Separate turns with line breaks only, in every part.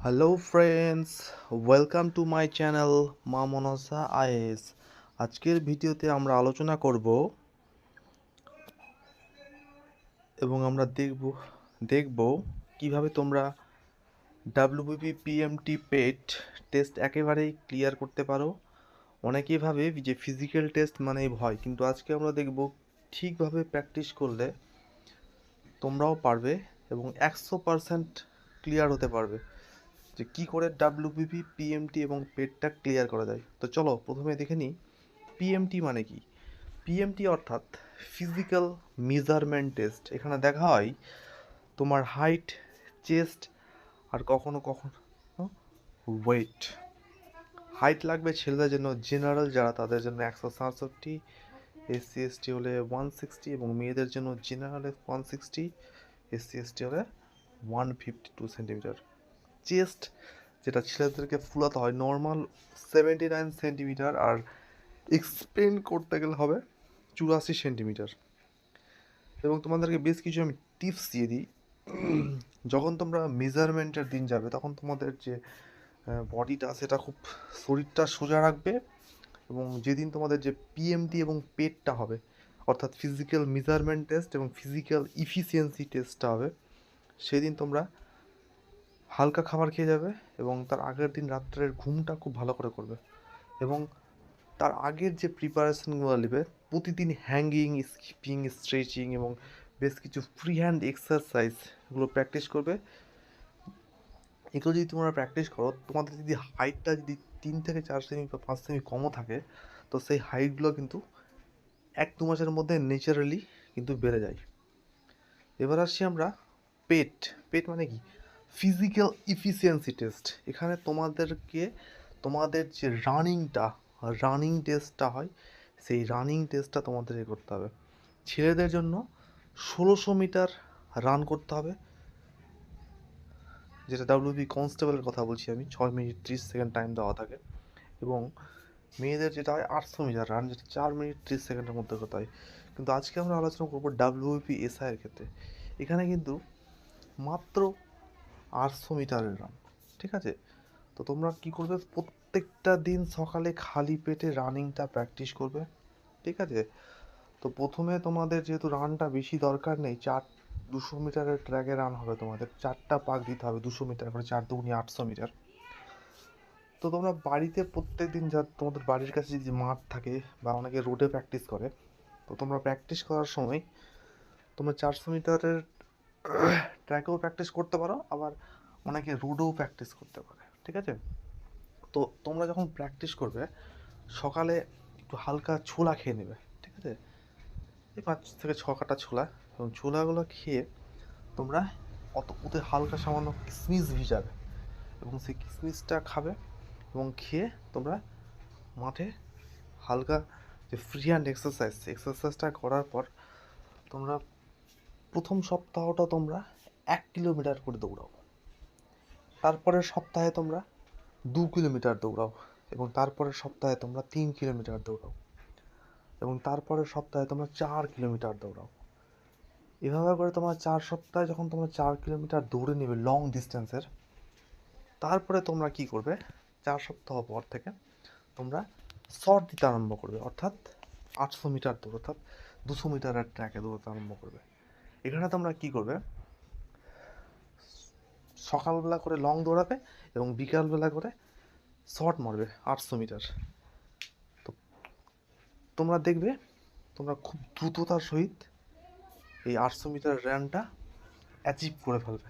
Hello friends, welcome to my channel মা Manasa is. আজকের ভিডিওতে আমরা আলোচনা করব এবং আমরা দেখব কিভাবে তোমরা ডাব্লিউবিপি পিএমটি পেট টেস্ট একেবারেই ক্লিয়ার করতে পারো। অনেকেই ভাবে যে ফিজিক্যাল টেস্ট মানেই ভয়, কিন্তু আজকে আমরা দেখব ঠিকভাবে প্র্যাকটিস করলে তোমরাও পারবে এবং 100% ক্লিয়ার হতে পারবে যে কী করে ডাব্লিউবিপি পিএমটি এবং পেটটা ক্লিয়ার করা যায়। তো চলো প্রথমে দেখে নিই পিএমটি মানে কি। পিএমটি অর্থাৎ ফিজিক্যাল মেজারমেন্ট টেস্ট। এখানে দেখা হয় তোমার হাইট, চেস্ট আর কখনো কখনো ওয়েট। হাইট লাগবে ছেলেদের জন্য, জেনারেল যারা তাদের জন্য 167, এসসি এসটি হলে 160 এবং মেয়েদের জন্য জেনারেল 160, এসসি এসটি হলে 152 সেন্টিমিটার। চেস্ট যেটা ছেলেদেরকে ফুলাতে হয় নর্মাল 79 সেন্টিমিটার, আর এক্সপ্লেন করতে গেলে হবে 84 সেন্টিমিটার। এবং তোমাদেরকে বেশ কিছু আমি টিপস দিয়ে দিই। যখন তোমরা মেজারমেন্টের দিন যাবে তখন তোমাদের যে বডিটা সেটা খুব শরীরটা সোজা রাখবে, এবং যেদিন তোমাদের যে পিএমটি এবং পেটটা হবে অর্থাৎ ফিজিক্যাল মেজারমেন্ট টেস্ট এবং ফিজিক্যাল ইফিসিয়েন্সি টেস্টটা হবে, সেদিন তোমরা হালকা খাবার খেয়ে যাবে এবং তার আগের দিন রাত্রের ঘুমটা খুব ভালো করে করবে। এবং তার আগের যে প্রিপারেশনগুলো নেবে, প্রতিদিন হ্যাঙ্গিং, স্কিপিং, স্ট্রেচিং এবং বেশ কিছু ফ্রি হ্যান্ড এক্সারসাইজ এগুলো প্র্যাকটিস করবে। এগুলো যদি তোমরা প্র্যাকটিস করো, তোমাদের যদি হাইটটা যদি 3 থেকে 4 সেমি বা 5 সেমি কমও থাকে, তো সেই হাইটগুলো কিন্তু 1-2 মাসের মধ্যে ন্যাচারালি কিন্তু বেড়ে যায়। এবার আসছি আমরা পেট। পেট মানে কি? Physical efficiency test. এখানে তোমাদেরকে তোমাদের যে রানিং টেস্টটা হয়, সেই রানিং টেস্টটা তোমাদেরকে করতে হবে। ছেলেদের জন্য 1600 মিটার রান করতে হবে, যেটা ডাব্লিউবি কনস্টেবলের কথা বলছি আমি, 6 মিনিট 30 সেকেন্ড টাইম দেওয়া থাকে। এবং মেয়েদের যেটা হয় 800 মিটার রান, যেটা 4 মিনিট 30 সেকেন্ডের মধ্যে করতে হয়। কিন্তু আজকে আমরা আলোচনা করবো ডাব্লিউবি এসআইয়ের ক্ষেত্রে। এখানে কিন্তু মাত্র 800 মিটারের রান, ঠিক আছে? তো তোমরা কি করবে, প্রত্যেকটা দিন সকালে খালি পেটে রানিংটা প্র্যাকটিস করবে, ঠিক আছে? তো প্রথমে তোমাদের যেহেতু রানটা বেশি দরকার নেই, 200 মিটারের ট্র্যাকে রান হবে, তোমাদের 4টা পাক দিতে হবে 200 মিটার করে, 4 × 2 = 800 মিটার। তো তোমরা বাড়িতে প্রত্যেক দিন, যা তোমাদের বাড়ির কাছে যদি মাঠ থাকে বা অনেকে রোডে প্র্যাকটিস করে, তো তোমরা প্র্যাকটিস করার সময় তোমরা 400 মিটারের ট্র্যাকেও প্র্যাকটিস করতে পারো, আবার অনেকে রোডেও প্র্যাকটিস করতে পারে, ঠিক আছে? তো তোমরা যখন প্র্যাকটিস করবে, সকালে একটু হালকা ছোলা খেয়ে নেবে, ঠিক আছে? এই 5 থেকে 6 কাটা ছোলা, এবং ছোলাগুলো খেয়ে তোমরা ওতে হালকা সামান্য কিশমিশ ভিজাবে এবং সেই কিশমিশটা খাবে। এবং খেয়ে তোমরা মাঠে হালকা যে ফ্রি হ্যান্ড এক্সারসাইজটা করার পর তোমরা প্রথম সপ্তাহটা তোমরা 1 কিলোমিটার করে দৌড়াও, তারপরের সপ্তাহে তোমরা 2 কিলোমিটার দৌড়াও, এবং তারপরের সপ্তাহে তোমরা 3 কিলোমিটার দৌড়াও, এবং তারপরের সপ্তাহে তোমরা 4 কিলোমিটার দৌড়াও। এভাবে করে তোমরা 4 সপ্তাহে যখন তোমরা 4 কিলোমিটার দৌড়ে নেবে লং ডিস্টেন্সের, তারপরে তোমরা কি করবে, 4 সপ্তাহ পর থেকে তোমরা শর্ট দিতে আরম্ভ করবে, অর্থাৎ 800 মিটার দৌড়, অর্থাৎ 200 মিটারের ট্র্যাকে দৌড়াতে আরম্ভ করবে। এখানে তোমরা কি করবে, সকালবেলা করে লং দৌড়াবে এবং বিকালবেলা করে শর্ট মারবে 800 মিটার। তো তোমরা দেখবে তোমরা খুব দ্রুততার সহিত এই 800 মিটার রানটা অ্যাচিভ করে ফেলবে,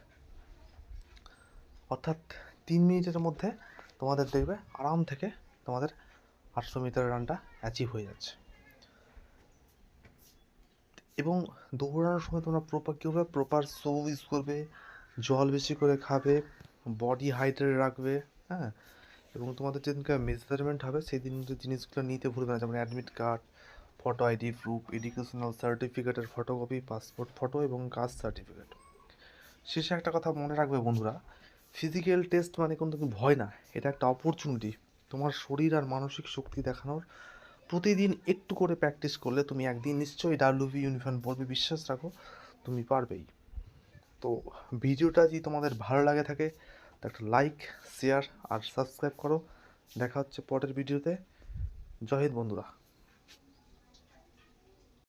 অর্থাৎ 3 মিনিটের মধ্যে তোমাদের দেখবে আরাম থেকে তোমাদের 800 মিটার রানটা অ্যাচিভ হয়ে যাচ্ছে। এবং দৌড়ানোর সময় তোমরা প্রপার শু ইউজ করবে, জল বেশি করে খাবে, বডি হাইড্রেট রাখবে, হ্যাঁ। এবং তোমাদের যেদিনকে মেজারমেন্ট হবে সেই দিন জিনিসগুলো নিতে ভুলবে না, যেমন admit card, photo ID proof, educational সার্টিফিকেটের ফটোকপি, পাসপোর্ট ফটো এবং কাস্ট সার্টিফিকেট। শেষে একটা কথা মনে রাখবে বন্ধুরা, ফিজিক্যাল টেস্ট মানে কিন্তু ভয় না, এটা একটা অপরচুনিটি তোমার শরীর আর মানসিক শক্তি দেখানোর। প্রতিদিন একটু করে প্র্যাকটিস করলে তুমি একদিন নিশ্চয়ই ডাব্লিউবি ইউনিফর্ম পরবে, বিশ্বাস রাখো তুমি পারবেই। তো ভিডিওটা যদি তোমাদের ভালো লাগে থাকে তো একটা লাইক, শেয়ার আর সাবস্ক্রাইব করো। দেখা হচ্ছে পরের ভিডিওতে। জয় হিন্দ বন্ধুরা।